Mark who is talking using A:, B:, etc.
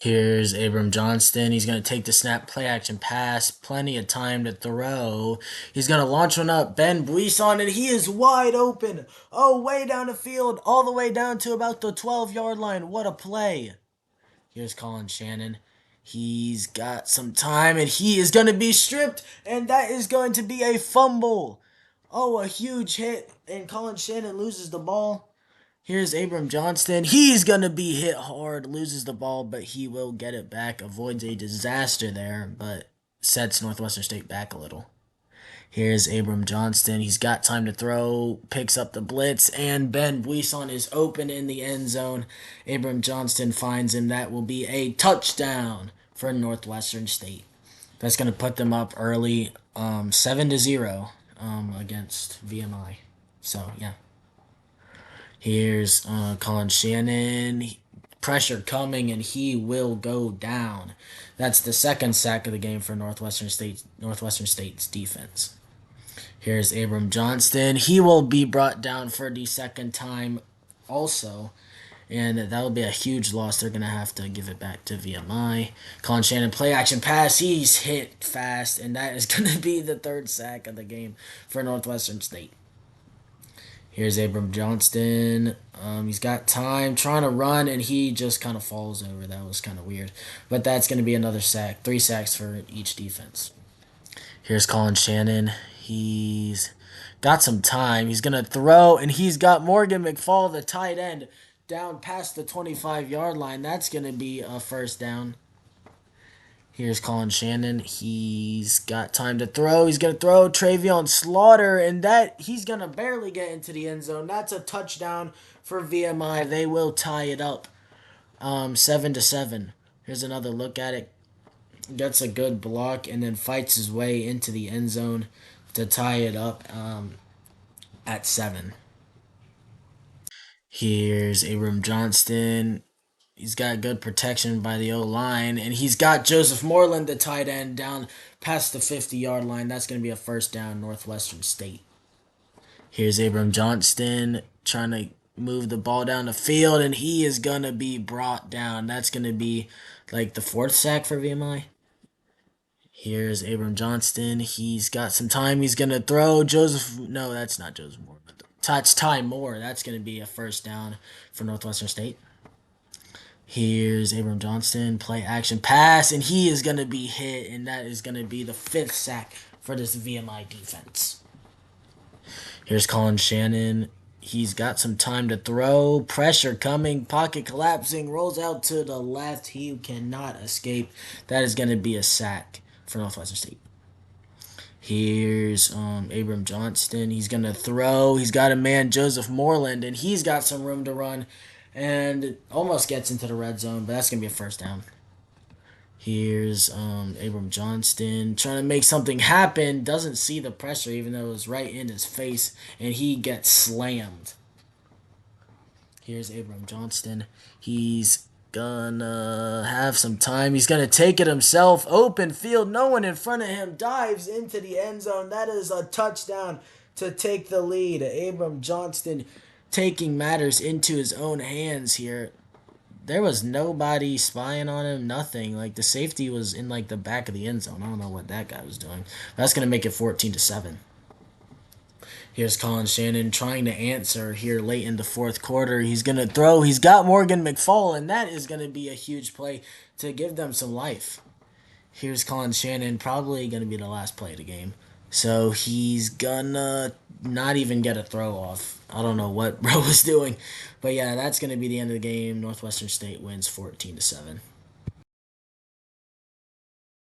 A: Here's Abram Johnston. He's going to take the snap, play action pass. Plenty of time to throw. He's going to launch one up. Ben Buisson, and he is wide open. Oh, way down the field, all the way down to about the 12-yard line. What a play. Here's Colin Shannon. He's got some time, and he is going to be stripped, and that is going to be a fumble. Oh, a huge hit, and Colin Shannon loses the ball. Here's Abram Johnston. He's going to be hit hard, loses the ball, but he will get it back. Avoids a disaster there, but sets Northwestern State back a little. Here's Abram Johnston. He's got time to throw, picks up the blitz, and Ben Buisson is open in the end zone. Abram Johnston finds him. That will be a touchdown for Northwestern State. That's going to put them up early, 7-0 against VMI. So, yeah. Here's Colin Shannon. Pressure coming, and he will go down. That's the second sack of the game for Northwestern State's defense. Here's Abram Johnston. He will be brought down for the second time also. And that will be a huge loss. They're going to have to give it back to VMI. Colin Shannon, play action pass. He's hit fast. And that is going to be the third sack of the game for Northwestern State. Here's Abram Johnston. He's got time trying to run, and he just kind of falls over. That was kind of weird. But that's going to be another sack. 3 sacks for each defense. Here's Colin Shannon. He's got some time. He's going to throw, and he's got Morgan McFall, the tight end, down past the 25-yard line. That's going to be a first down. Here's Colin Shannon. He's got time to throw. He's going to throw Travion Slaughter, and that he's going to barely get into the end zone. That's a touchdown for VMI. They will tie it up 7-7. Here's another look at it. Gets a good block and then fights his way into the end zone to tie it up at 7. Here's Abram Johnston. He's got good protection by the O-line, and he's got Joseph Moreland, the tight end, down past the 50-yard line. That's going to be a first down, Northwestern State. Here's Abram Johnston trying to move the ball down the field, and he is going to be brought down. That's going to be like the 4th sack for VMI. Here's Abram Johnston. He's got some time. He's going to throw No, that's not Joseph Moore. But that's Ty Moore. That's going to be a first down for Northwestern State. Here's Abram Johnston, play action pass, and he is going to be hit, and that is going to be the 5th sack for this VMI defense. Here's Colin Shannon. He's got some time to throw, pressure coming, pocket collapsing, rolls out to the left. He cannot escape. That is going to be a sack for Northwestern State. Here's Abram Johnston. He's going to throw. He's got a man, Joseph Moreland, and he's got some room to run. And almost gets into the red zone, but that's going to be a first down. Here's Abram Johnston trying to make something happen. Doesn't see the pressure, even though it was right in his face, and he gets slammed. Here's Abram Johnston. He's gonna have some time. He's gonna take it himself. Open field. No one in front of him. Dives into the end zone. That is a touchdown to take the lead. Abram Johnston taking matters into his own hands here. There was nobody spying on him, nothing. Like, the safety was in, like, the back of the end zone. I don't know what that guy was doing. That's going to make it 14-7. Here's Colin Shannon trying to answer here late in the 4th quarter. He's going to throw. He's got Morgan McFall, and that is going to be a huge play to give them some life. Here's Colin Shannon, probably going to be the last play of the game. So he's gonna not even get a throw off. I don't know what bro was doing. But yeah, that's going to be the end of the game. Northwestern State wins 14-7.